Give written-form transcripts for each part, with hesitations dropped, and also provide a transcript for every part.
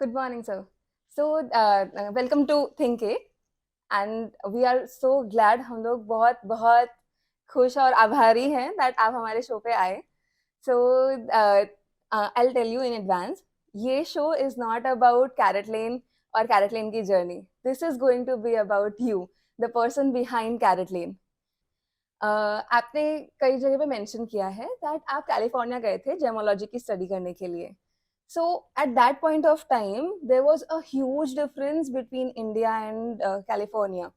Good morning, sir. So, welcome to Think A, and we are so glad. हम लोग बहुत बहुत खुश और आभारी हैं that आप हमारे शो पे आए. So, I'll tell you in advance. ये show is not about CaratLane और CaratLane की journey. This is going to be about you, the person behind CaratLane. आपने कई जगह पे मेंशन किया है that आप कैलिफोर्निया गए थे जेमोलॉजी की स्टडी करने के लिए. So at that point of time, there was a huge difference between India and California.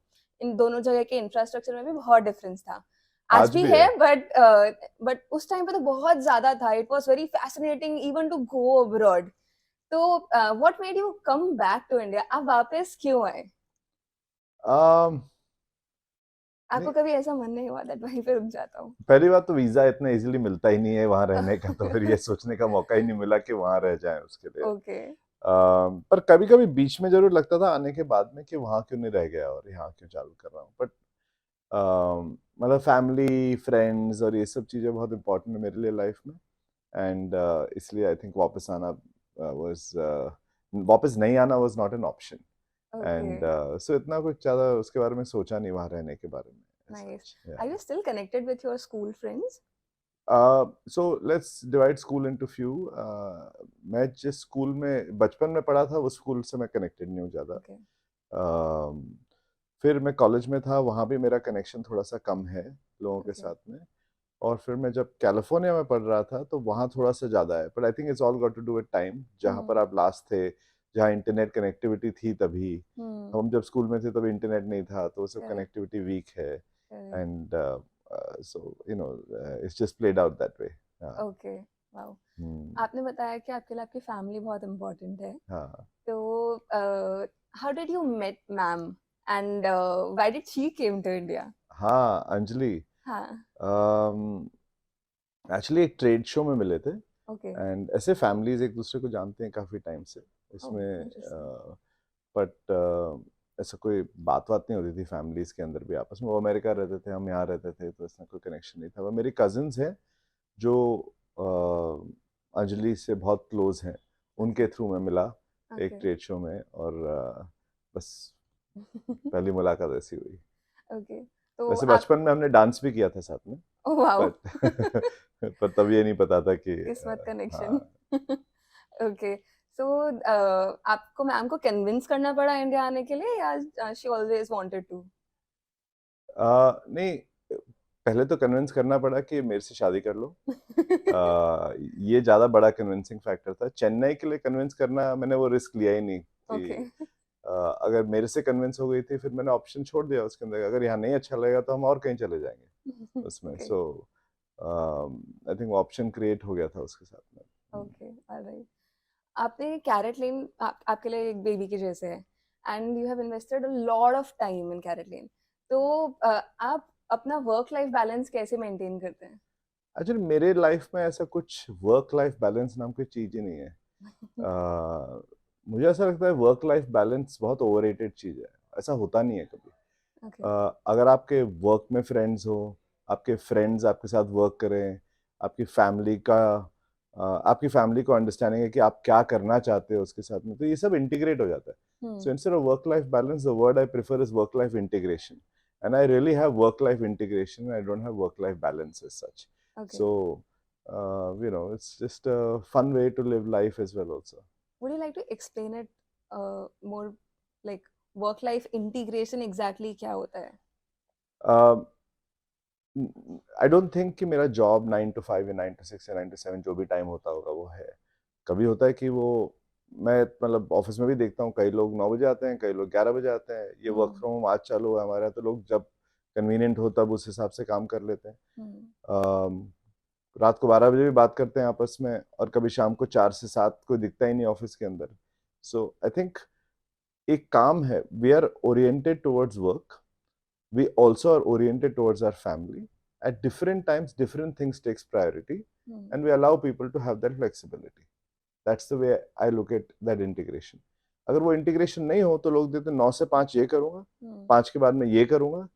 इन दोनों जगह के इंफ्रास्ट्रक्चर में भी बहुत डिफरेंस था. आज भी है, बट उस टाइम पे तो बहुत ज्यादा था. It was very fascinating even to go abroad. तो what made you come back to India? आप वापस क्यों आए? आपको कभी ऐसा मन नहीं हुआ दैट वहीं पे रुक जाता हूँ? पहली बात तो वीजा इतना इजीली मिलता ही नहीं है वहां रहने का, तो फिर ये सोचने का मौका ही नहीं मिला कि वहां रह जाएं उसके लिए. ओके. पर कभी कभी बीच में जरूर लगता था आने के बाद में कि वहां क्यों नहीं रह गया और यहाँ क्यों चालू कर रहा हूँ. बट मतलब फैमिली, फ्रेंड्स और ये सब चीजें बहुत इंपॉर्टेंट है मेरे लिए लाइफ में. एंड इसलिए आई थिंक वापस आना वापस नहीं आना was not an option. And so इतना कुछ ज्यादा उसके बारे में सोचा नहीं वहां रहने के बारे में. Nice. Are you still connected with your school friends? So let's divide school into few. मैं जिस स्कूल में बचपन में पढ़ा था उस स्कूल से मैं कनेक्टेड नहीं हूँ ज़्यादा. Okay. फिर मैं कॉलेज में था, वहाँ भी मेरा कनेक्शन थोड़ा सा कम है लोगों के Okay. साथ में. और फिर मैं जब कैलिफोर्निया में पढ़ रहा था तो वहाँ थोड़ा सा ज़्यादा है. But I think it's all got to do with time. जहाँ पर आप लास्ट थे, जहाँ इंटरनेट कनेक्टिविटी थी तभी. हम जब स्कूल में थे तब इंटरनेट नहीं था, तो सब कनेक्टिविटी वीक है. And so it's just played out that way. Okay, wow. आपने बताया कि आपके लिए आपकी फैमिली बहुत इम्पोर्टेंट है. हाँ. तो how did you met ma'am and why did she came to India? हाँ, अंजलि. हाँ. एक्चुअली एक ट्रेड शो में मिले थे. Okay. एंड ऐसे फैमिलीज एक दूसरे को जानते हैं काफी टाइम से उसमें. बट ऐसा कोई बात नहीं होती थी फैमिलीज के अंदर भी आपस में. वो अमेरिका रहते थे, हम यहाँ रहते थे, तो इसमें कोई कनेक्शन नहीं था. वो मेरी कजिन्स हैं जो अंजलि से बहुत क्लोज हैं, उनके थ्रू मैं मिला एक ट्रेड शो में. और बस पहली मुलाकात ऐसी हुई. Okay. तो वैसे बचपन में हमने डांस भी किया था साथ में. wow. पर तब ये नहीं पता था कि किस्मत कनेक्शन. Okay. So आपको मैम को कन्विंस करना पड़ा इंडिया आने के लिए या she always wanted to? नहीं, पहले तो कन्विंस करना पड़ा कि मेरे से शादी कर लो. ये ज्यादा बड़ा कन्विंसिंग फैक्टर था. चेन्नई के लिए कन्विंस करना मैंने वो रिस्क लिया ही नहीं कि अगर मेरे से कन्विंस हो गई थी फिर मैंने ऑप्शन छोड़ दिया उसके अंदर. अगर यहाँ नहीं अच्छा लगेगा तो हम और कहीं चले जाएंगे उसमें. सो आई थिंक ऑप्शन क्रिएट हो गया था उसके साथ में. Okay, alright. आपने CaratLane आपके लिए एक बेबी के जैसे है and you have invested a lot of time in CaratLane. तो आप अपना वर्क लाइफ बैलेंस कैसे मेंटेन करते हैं? एक्चुअली मेरे लाइफ में ऐसा कुछ वर्क लाइफ बैलेंस नाम की चीज ही नहीं है. मुझे ऐसा लगता है वर्क लाइफ बैलेंस बहुत ओवररेटेड चीज है. ऐसा होता नहीं है कभी. अगर आपके वर्क में फ्रेंड्स हो, आपके फ्रेंड्स आपके साथ वर्क करें, आपकी फैमिली को अंडरस्टैंडिंग है कि आप क्या करना चाहते हो उसके साथ में, तो ये सब इंटीग्रेट हो जाता है. So instead of work life balance, the word I prefer is work life integration. And I really have work life integration. I don't have work life balance as such. So it's just a fun way to live life as well also. Would you like to explain it more, like work life integration exactly क्या होता है? I don't think कि मेरा job 9 to 5 या 9 to 6 या 9 to 7 जो भी time होता होगा वो है. कभी होता है कि वो मैं मतलब ऑफिस में भी देखता हूँ कई लोग 9 बजे आते हैं, कई लोग 11 बजे आते हैं. ये वर्क फ्रॉम होम आज चालू हुआ है हमारे यहाँ, तो लोग जब कन्वीनियंट हो तब उस हिसाब से काम कर लेते हैं. रात को 12 बजे भी बात करते हैं आपस में, और कभी शाम को 4 से 7 कोई दिखता ही नहीं ऑफिस के अंदर. सो आई थिंक एक काम है, we are oriented towards work, we also are oriented towards our family. At different times different things takes priority and we allow people to have that flexibility. That's the way I look at that integration. अगर वो integration नहीं हो तो लोग देते 9 से 5 ये करूंगा, 5 के बाद में ये करूंगा.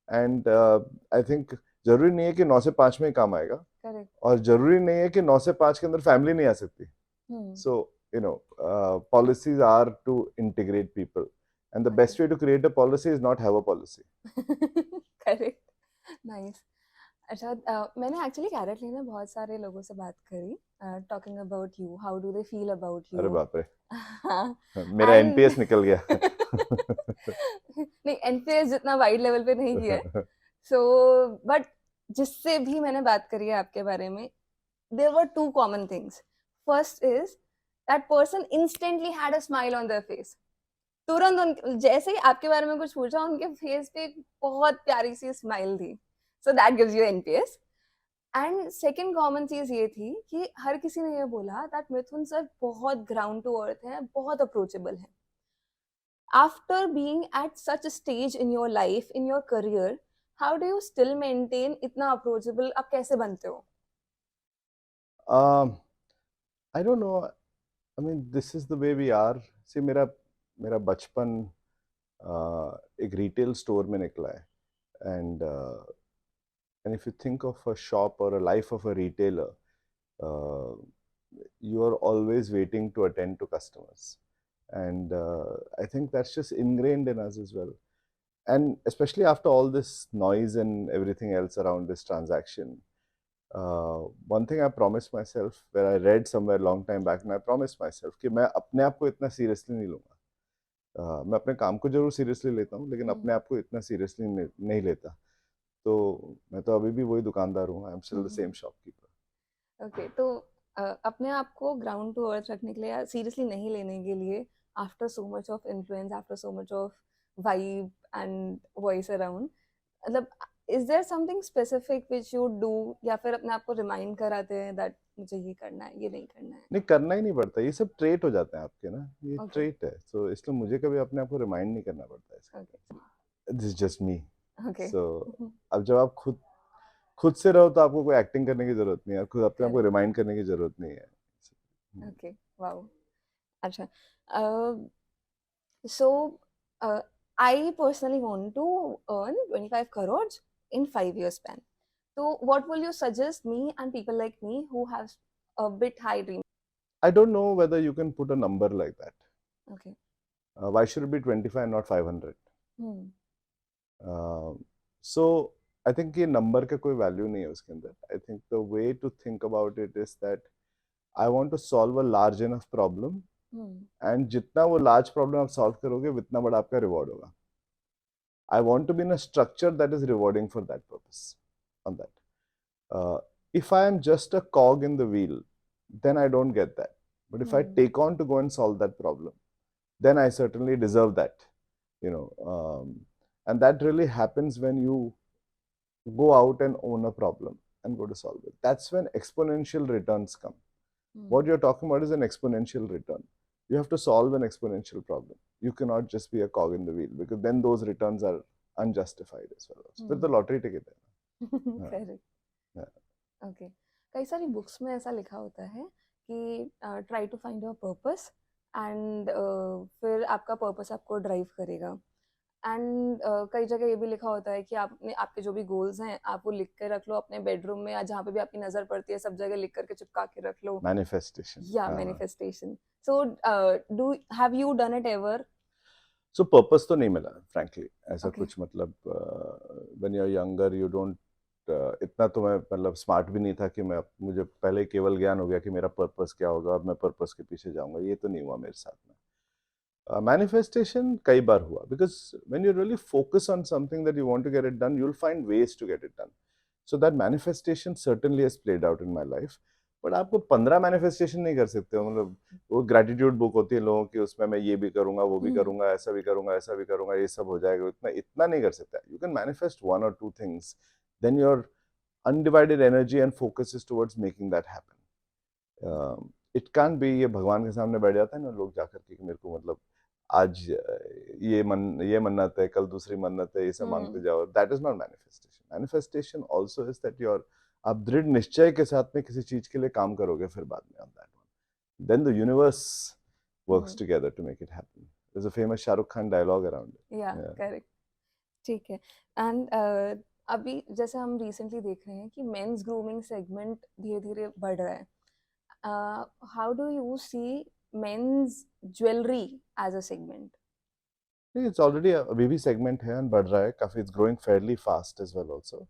एंड आई थिंक जरूरी नहीं है कि 9 से 5 में ही काम आएगा. Correct. और जरूरी नहीं है कि 9 से 5 के अंदर फैमिली नहीं आ सकती. सो policies are to integrate people, and the best way to create a policy is not have a policy. Correct, nice. अच्छा, मैंने एक्चुअली कैरेटलेन में बहुत सारे लोगों से बात करी, talking about you, how do they feel about अरे यू। बाप रे, हाँ, मेरा एंड एनपीएस निकल गया। नहीं, एनपीएस जितना वाइड लेवल पे नहीं किया है। सो बट जिससे भी मैंने बात करी है आपके बारे में, there were two common things. First is that person instantly had a smile on their face. तुरंत जैसे ही आपके बारे में कुछ पूछा, उनके फेस पे एक बहुत प्यारी सी स्माइल थी। So that gives you NPS. And second common चीज ये थी कि हर किसी ने ये बोला दैट मिथुन सर बहुत ग्राउंड टू अर्थ है, बहुत अप्रोचेबल है। After being at such a stage in your life, in your career, how do you still maintain इतना अप्रोचेबल? आप कैसे बनते हो? I don't know. I mean, this is the way we are. See, मेरा बचपन एक retail store में निकला है, and if you think of a shop or a life of a retailer, uh, you are always waiting to attend to customers, and I think that's just ingrained in us as well. And especially after all this noise and everything else around this transaction, one thing I promised myself, where I read somewhere long time back, and I promised myself कि मैं अपने आप को इतना seriously नहीं लूंगा। मैं अपने काम को जरूर सीरियसली लेता हूँ, लेकिन अपने आप को इतना सीरियसली नहीं लेता। तो मैं तो अभी भी वही दुकानदार हूँ। I am still the same shopkeeper. Okay, तो अपने आप को ग्राउंड टू अर्थ रखने के लिए या सीरियसली नहीं लेने के लिए, after so much of influence, after so much of vibe and voice around, मतलब is there something specific which you do, या फिर अपने आप को रिमाइंड कराते हैं दैट मुझे ये करना है, ये नहीं करना है? नहीं, करना ही नहीं पड़ता, ये सब ट्रेट हो जाते हैं आपके ना, ये ओके, ट्रेट है। तो इसलिए मुझे कभी अपने आप को रिमाइंड नहीं करना पड़ता है। Okay, this is just me. Okay. So अब जब आप खुद से रहो तो आपको कोई एक्टिंग करने की जरूरत नहीं है, खुद अपने आप को करेक्ट, रिमाइंड करने की जरूरत नहीं है। Okay, wow. अच्छा, so I personally want to earn 25 crores in 5 years span. So what will you suggest me and people like me who have a bit high dream? I don't know whether you can put a number like that. Okay. Why should it be 25 not 500? So I think ये number का कोई value नहीं है उसके अंदर। I think the way to think about it is that I want to solve a large enough problem, and जितना वो large problem आप solve करोगे, उतना बड़ा आपका reward होगा। I want to be in a structure that is rewarding for that purpose, on that. If I am just a cog in the wheel, then I don't get that. But if I take on to go and solve that problem, then I certainly deserve that, and that really happens when you go out and own a problem and go to solve it. That's when exponential returns come. What you're talking about is an exponential return. You have to solve an exponential problem. You cannot just be a cog in the wheel, because then those returns are unjustified as well. So फिर तो lottery ticket है। Correct, okay. कई सारी books में ऐसा लिखा होता है कि try to find your purpose, and फिर आपका पर्पस आपको ड्राइव करेगा। एंड कई जगह ये भी लिखा होता है कि आपने आपके जो भी गोल्स हैं आप वो लिख के रख लो अपने बेडरूम में, या जहाँ पे भी आपकी नजर पड़ती है सब जगह लिख करके चिपका के रख लो। मैनिफेस्टेशन, या manifestation. So do have you done it ever? So purpose तो नहीं मिला फ्रैंकली, ऐसा Okay. कुछ मतलब when you are younger you don't, इतना तो मैं मतलब स्मार्ट भी नहीं था कि मुझे पहले केवल ज्ञान हो गया कि मेरा पर्पस क्या होगा और मैं पर्पस के पीछे जाऊंगा। ये तो नहीं हुआ मेरे साथ में। मैनिफेस्टेशन कई बार हुआ, because when you really focus on something that you want to get it done, you will find ways to get it done. So that manifestation certainly has played out in my life. But आपको 15 manifestation नहीं कर सकते हो, मतलब वो gratitude book होती है लोगों की, उसमें मैं ये भी करूंगा, वो भी करूंगा, ऐसा भी करूंगा, ऐसा भी करूंगा, ये सब हो जाएगा, इतना इतना नहीं कर सकता। You can manifest 1 or 2 things, then your undivided energy and focus is towards making that happen. It can't be ये भगवान के सामने बैठ जाता है ना लोग जाकर के, मेरे को मतलब आज ये मन्नत है, कल दूसरी मन्नत है, ये सब मांगते जाओ। That is not manifestation. Manifestation also is that your, आप दृढ़ निश्चय के साथ में किसी चीज के लिए काम करोगे, फिर बाद में on that one then the universe works together to make it happen. There is a famous Shahrukh Khan dialogue around it. या करेक्ट, ठीक है। एंड अभी जैसे हम रिसेंटली देख रहे हैं कि मेंस ग्रूमिंग सेगमेंट धीरे धीरे बढ़ रहा है। How do you see men's jewelry as a segment? It's already अभी भी segment है and बढ़ रहा है काफी. It's growing fairly fast as well also.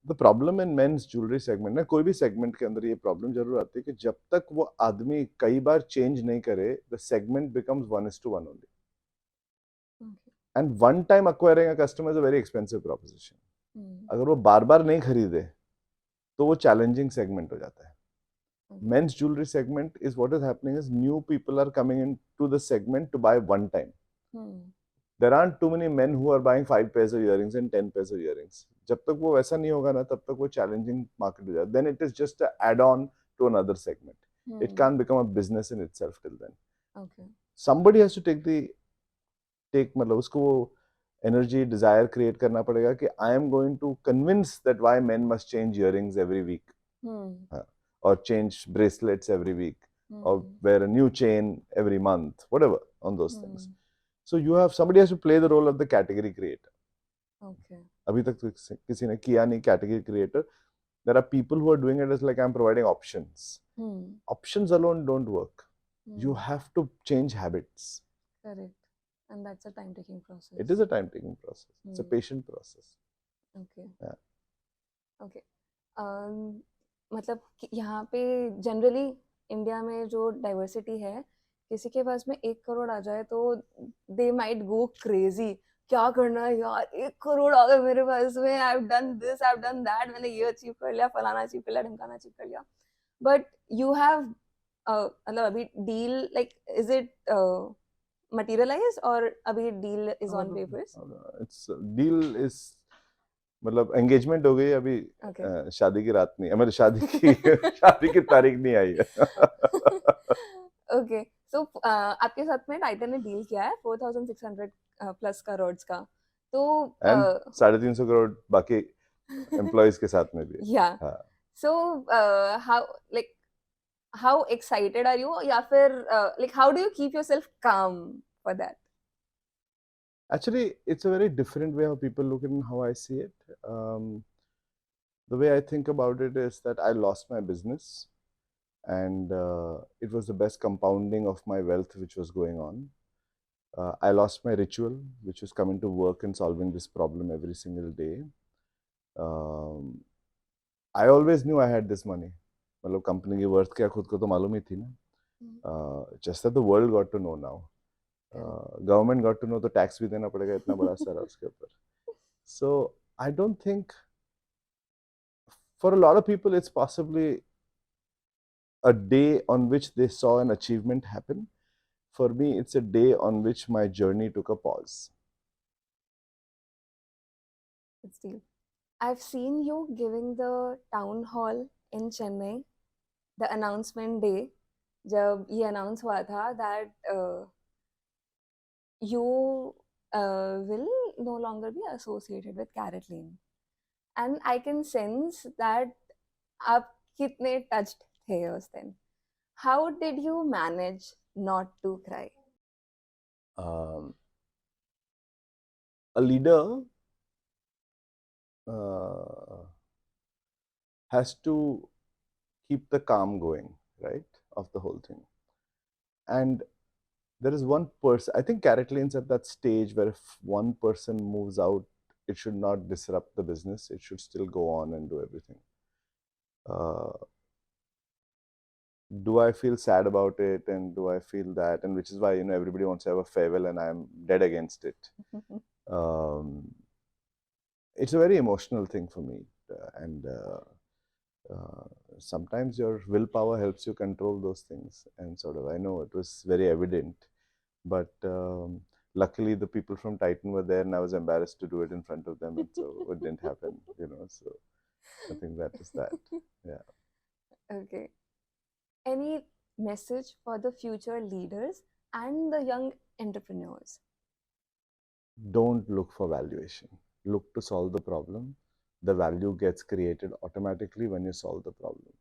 The problem in men's jewelry segment ना, कोई भी segment के अंदर ये problem जरूर आती है कि जब तक वो आदमी कई बार change नहीं करे, the segment becomes 1:1 only. Okay. And one time acquiring a customer is a very expensive proposition. अगर वो बार बार नहीं खरीदे तो वो challenging segment हो जाता है. Men's jewelry segment is what is happening is new people are coming into the segment to buy one time. There aren't too many men who are buying 5 pairs of earrings and 10 pairs of earrings. जब तक वो वैसा नहीं होगा ना, तब तक वो challenging market हो जाता है. Then it is just an add-on to another segment. It can't become a business in itself till then. Okay. Somebody has to मतलब उसको वो energy, desire create करना पड़ेगा कि I am going to convince that why men must change earrings every week. Or change bracelets every week, or wear a new chain every month, whatever, on those things. So somebody has to play the role of the category creator. Okay. अभी तक तो किसी ने किया नहीं category creator. There are people who are doing it as like I'm providing options. Options alone don't work. You have to change habits. Correct. And that's a time-taking process. It is a time-taking process. It's a patient process. Okay. Yeah. Okay. मतलब यहाँ पे generally India में जो diversity है, किसी के पास में 1 करोड़ आ जाए तो दे माइट गो क्रेजी. क्या करना है यार, 1 करोड़ आ गए मेरे पास में, I have done this, I have done that, मैंने ये अचीव कर लिया, फलाना अचीव कर लिया, ढमकाना अचीव कर लिया. बट यू हैव मतलब अभी deal like is it materialize और अभी deal is on papers? It's deal is मतलब एंगेजमेंट हो गई अभी. शादी की रात नहीं, मतलब शादी की तारीख नहीं आई है. ओके. सो आपके साथ में टाइटन ने डील किया है 4,600 प्लस करोड़ का. तो 350 करोड़ बाकी एम्प्लॉइज के साथ में भी. या सो how excited are you, या फिर like how do you keep yourself calm for that? Actually, it's a very different way how people look at it and how I see it. The way I think about it is that I lost my business, and it was the best compounding of my wealth which was going on. I lost my ritual, which was coming to work and solving this problem every single day. I always knew I had this money. मतलब company की worth क्या खुद को तो मालूम ही थी ना. Just that the world got to know now. Government got to know, तो टैक्स भी देना पड़ेगा इतना बड़ा सारा उसके ऊपर. So I don't think for a lot of people it's possibly a day on which they saw an achievement happen. For me, it's a day on which my journey took a pause. It's deep. I've seen you giving the town hall in Chennai, the announcement day, जब ये announce हुआ था that you will no longer be associated with CaratLane, and I can sense that आप कितने touched थे उस दिन. How did you manage not to cry? A leader has to keep the calm going, right, of the whole thing. And there is one person, I think CaratLane's at that stage where if one person moves out, it should not disrupt the business. It should still go on and do everything. Do I feel sad about it, and do I feel that, and which is why everybody wants to have a farewell, and I'm dead against it. It's a very emotional thing for me, and sometimes your willpower helps you control those things, and sort of I know it was very evident, but luckily the people from Titan were there, and I was embarrassed to do it in front of them, and so it didn't happen. So I think that is that. Yeah. Okay. Any message for the future leaders and the young entrepreneurs? Don't look for valuation. Look to solve the problem. The value gets created automatically when you solve the problem.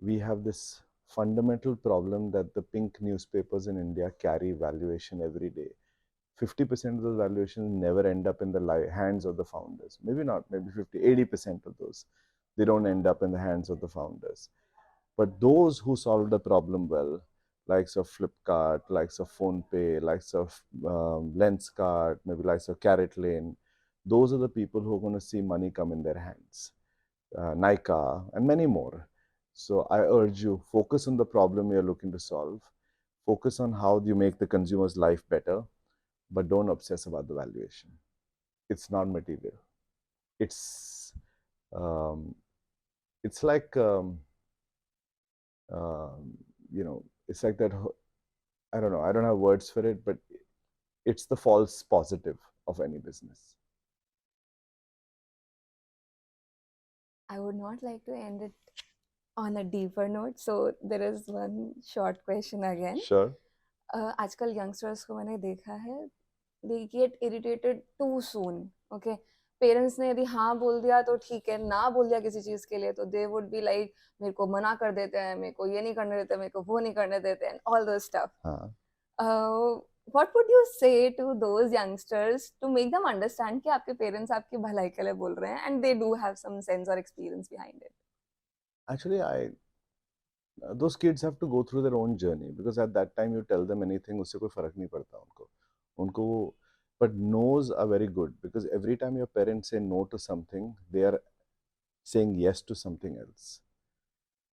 We have this fundamental problem that the pink newspapers in India carry valuation every day. 50% of those valuations never end up in the hands of the founders. Maybe not, maybe 50, 80% of those. They don't end up in the hands of the founders. But those who solve the problem well, likes of Flipkart, likes of PhonePe, likes of Lenskart, maybe likes of CaratLane, those are the people who are going to see money come in their hands. Nika, and many more. So I urge you, focus on the problem you're looking to solve. Focus on how you make the consumer's life better, but don't obsess about the valuation. It's not material. It's um, it's like um, it's like that. I don't know. I don't have words for it, but it's the false positive of any business. I would not like to end it on a deeper note, so there is one short question again. Sure. आजकल youngsters को मैंने देखा है, they get irritated too soon. Okay, parents ने यदि हाँ बोल दिया तो ठीक है, ना बोल दिया किसी चीज के लिए तो दे वुड बी लाइक मेरे को मना कर देते हैं, मेरे को ये नहीं करने देते, मेरे को वो नहीं करने देते and all this stuff. What would you say to those youngsters to make them understand कि आपके पेरेंट्स आपकी भलाई के लिए बोल रहे हैं and they do have some sense or experience behind it? Actually, those kids have to go through their own journey, because at that time you tell them anything, उससे कोई फर्क नहीं पड़ता उनको. But no's are very good, because every time your parents say no to something, they are saying yes to something else.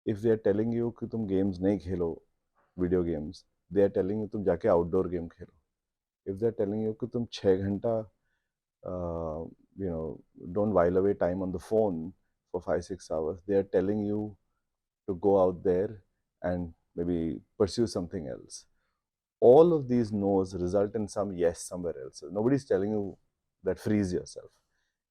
If they are telling you कि तुम games नहीं खेलो, video games, they are telling you तुम जाके outdoor game Khelo. If they are telling you कि तुम 6 घंटा don't while away time on the phone for 5-6 hours, they are telling you to go out there and maybe pursue something else. All of these no's result in some yes somewhere else. Nobody's telling you that freeze yourself.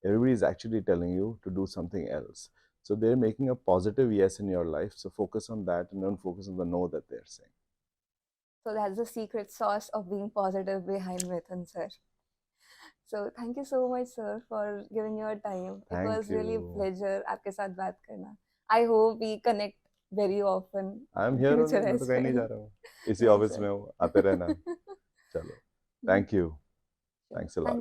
Everybody is actually telling you to do something else. So they're making a positive yes in your life. So focus on that and don't focus on the no that they're saying. So that's the secret sauce of being positive behind Mithun, sir. So thank you so much, sir, for giving your time. It was really a pleasure आपके साथ बात करना. I hope we connect very often. I'm here only. मैं तो कहीं नहीं जा रहा हूँ. इसी ऑफिस में हूँ. आते रहना. चलो. Thank you. Thanks a lot. Thank you.